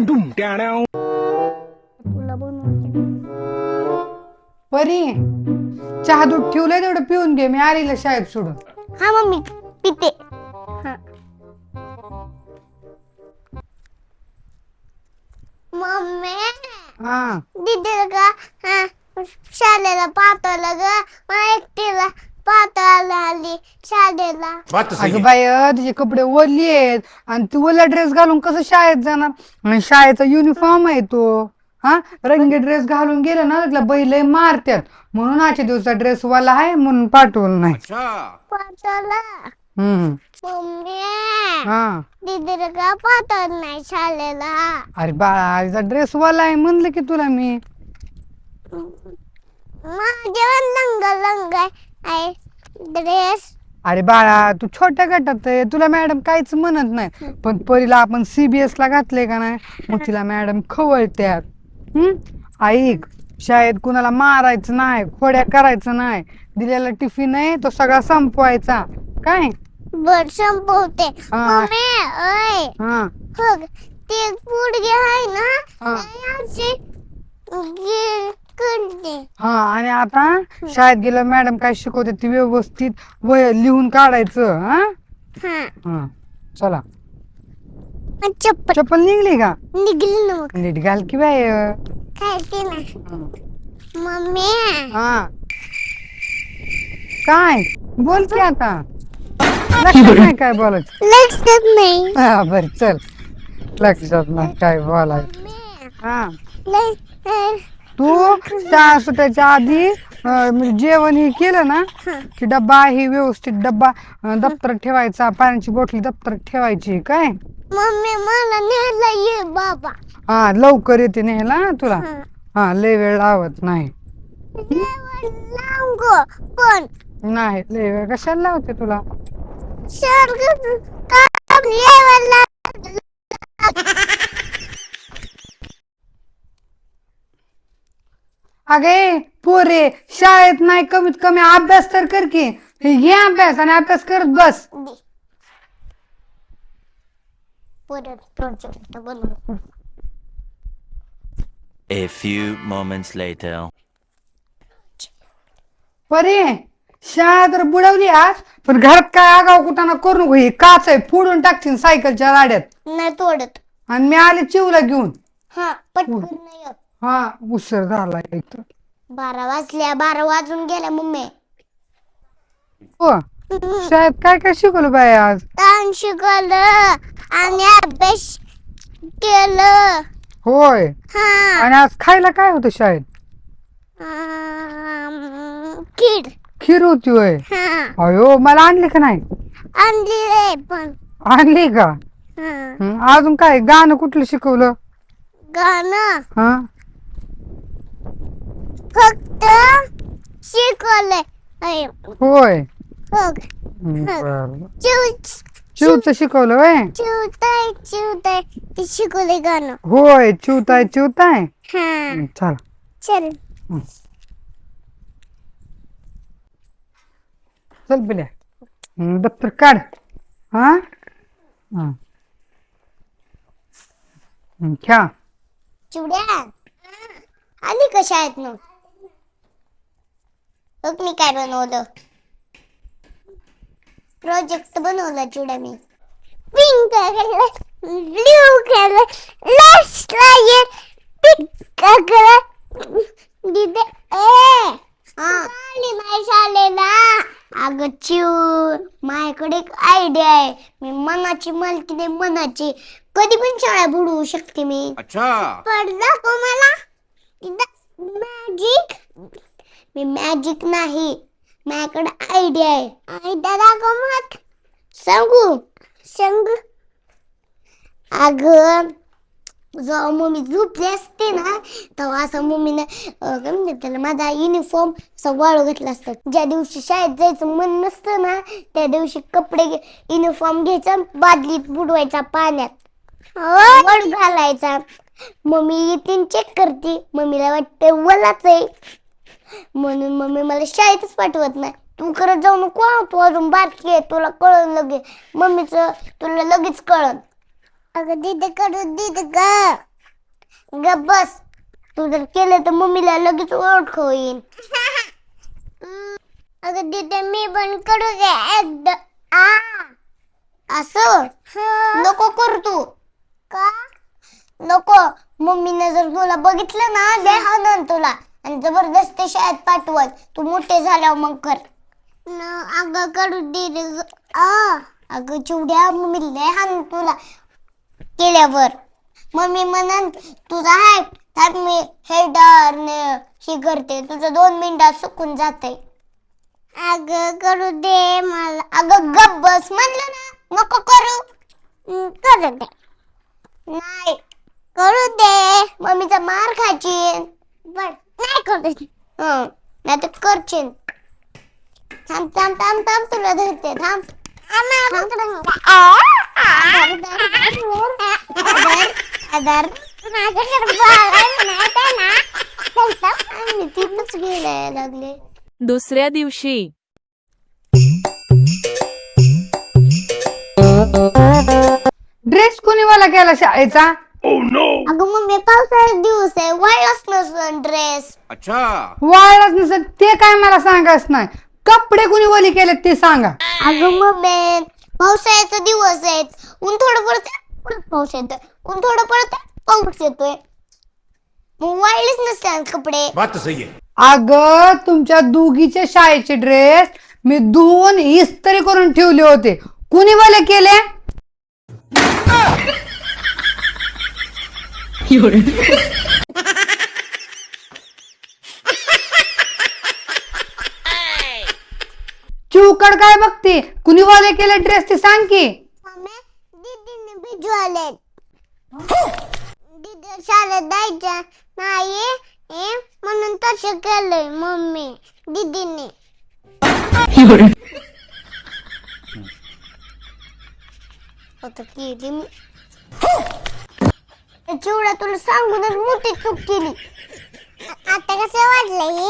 तुला बनवते. परी चहा दूध ठेवलंय तेवढं पिऊन घे, मी आलेला शाळेत सोडून. हा मम्मी पिते. हा मम्मी हा दीदी का शाळेला पाठवलं ग, मला एकटीला पाठवायला आली शाळेला. अगं बाय, तुझे कपडे ओली आहेत आणि तू ओला ड्रेस घालून कसं शाळेत जाणार? आणि शाळेचा युनिफॉर्म आहे तो. हा, रंगी ड्रेस घालून गेला ना त्याला बैल मारतात, म्हणून आजच्या दिवसा ड्रेस वाला आहे म्हणून पाठवलं नाही. पाठवलं हम्म. मम्मी, हा दीदीला का पाठवलं नाही शाळेला? अरे बाळा, आईचा ड्रेस वाला आहे म्हणलं की तुला मी. माझ्या लंग लंग आहे ड्रेस. अरे बाळा, तू छोट्या गटात आहे, तुला मॅडम काहीच म्हणत नाही, पण परीला आपण CBS ला घातले का नाही, मग तिला मॅडम खवळत्यात. ऐक, शाळेत कुणाला मारायचं नाही, खोड्या करायचं नाही, दिलेला टिफिन आहे तो सगळा संपवायचा. काय? बर संपवते. हा. मम्मी ओय हा बघ, ते पुडगे आहे ना, हा. ते असे करते. हा, आणि आता शाळेत गेलं मॅडम काय शिकवते ती व्यवस्थित वय लिहून काढायचं. हा हा हा, चला. चप्पल चप्पल निघली का? निघली ना मग. नीट घाल की बाय. काय ते ना मम्मी. हा, काय बोल की आता, लक्षात नाही काय बोलायचं? लक्षात नाही. हा बर, चल, लक्षात नाही काय बोलायचं. मम्मी हा, लय तू शाळा सुटायच्या आधी म्हणजे जेवण हे केलं ना की डब्बा हे व्यवस्थित डब्बा दप्तरात ठेवायचा, पाण्याची बॉटल दप्तरात ठेवायची. काय? मम्मी मला न्यायला ये बाबा. हा, लवकर येते न्यायला तुला. हा. हा, लय वेळ लावत नाही. लांब पण नाही, लय वेळ कशाला लावते तुला? अगे पोरे, शाळेत नाही कमीत कमी अभ्यास तर कर की. हे घे अभ्यास आणि अभ्यास करत बस. परत प्रोजेक्ट बनव. A few moments later. परे, शाळा तर बुडवली आज, पण घरात काय आगाव कुठाना करू नको. हे काच आहे, फोडून टाकशील सायकलच्या राड्यात. नाही तोडत. आणि मी आले चिवला घेऊन. हा पटकन नाही येत. हा, उशीर झाला एक. 12 वाजल्या, 12 वाजून गेल्या मम्मी. हो, शाळेत काय काय शिकवलं बाय आज? ताण शिकवलं आणि अभ्यास केलं. होय, हा आणि आज खायला काय होतं शाळेत? खीर. खीर होती होय. हा अयो, मला आणली का नाही? आणली रे पण. आणली का? हा अजून काय गाणं कुठलं शिकवलं? गाणं हा, फक्त शिकवलंय. अय, होय. बघ. बरं. चिव चिवचं शिकवलं होय. चिवताय चिवताय ते शिकवलंय गाणं. होय, चिवताय चिवताय. हा चला. चल. चल पिल्या, दप्तर काढ. हा हा. घ्या. चिवड्या आली का शाळेत न? बघ मी काय बनवलं. प्रोजेक्ट बनवला चिवड्या मी. Pink colour, blue colour, last layer, pink colour. दीदी ए आली नाही शाळेला. अगं चिव, माझ्याकडे एक आयडिया आहे. मी मनाची मालकी दे, मनाची. कधी पण शाळा बुडवू शकते मी. पडला को मला मॅजिक. मी मॅजिक नाही, माझ्याकडे आयडिया आहे. आयडिया दाखव मग. सांगू सांग. अगं जेव्हा मम्मी झोपली असते ना, तेव्हा असं मम्मीने काय म्हणते त्याला, माझा युनिफॉर्म असं वाळू घातला असतात. ज्या दिवशी शाळेत जायचं मन नसतं ना, त्या दिवशी कपडे युनिफॉर्म घ्यायचा, बादलीत बुडवायचा पाण्यात, वाळू घालायचा. मम्मी येते चेक करते, मम्मीला वाटते वलाच आहे, म्हणून मम्मी मला शाळेतच पाठवत नाही. तू करत जाऊ नको, तू अजून बारकी आहे, तुला कळन लगेच. मम्मीचं तुला लगेच कळन. अगं दीदी करू दीदी ग. गप बस. तू जर केलं तर मम्मीला लगेच ओळख होईल. अगं तिथे मी पण करू दे एकदा. असं नको करू तू. का नको? मम्मीने जर तुला बघितलं ना लय हाणन तुला आणि जबरदस्ती शाळेत पाठवत. तू मोठे झाल्यावर मग कर. अगं करू दे रे. अगं चिवड्या मम्मी लय हाण तुला केल्यावर. मम्मी म्हणन तुझा हाय त्यात मी हेडर ही करते. तुझं 2 मिनिटात सुकून जाते. अगं करू दे मला. अगं गप बस म्हणलं ना. नको करू. करू दे. नाही करू दे. मम्मीचा मार खाशील. नाही करू दे. नाही तर करशील. थांब थांब थांब थांब तुला धरते. थांब. तिथंच गेलाय लागले. दुसऱ्या दिवशी ड्रेस कोणी मला केला शाळेचा? अगं मम्मी पावसाळ्यात दिवस आहे. वाळच नसन ड्रेस. वाळलाच नसेल ते काय मला सांगायच नाही. कपडे कुणी ओली केले ते सांगा. अगं मम्मी पावसाळ्याचा दिवस आहे. ऊन थोडं पडतंय परत पाऊस येतोय. ऊन थोडं पडतंय पाऊस येतोय. मग वाळलेच नसते कपडे. अगं तुमच्या दोघीचे शाळेचे ड्रेस मी धुवून इस्त्री करून ठेवले होते. कुणी ओले केले? चिवकड काय बघते? कुणी ओले केले ड्रेस ते सांग की. मम्मी दीदीने भिजवले. दीदी शाळेत जायचं नाही म्हणून तसं केलंय मम्मी दीदीने. आता केली मी. चिवडा तुला सांगूनच मोठी चूक केली. आता कसं वाटलंय?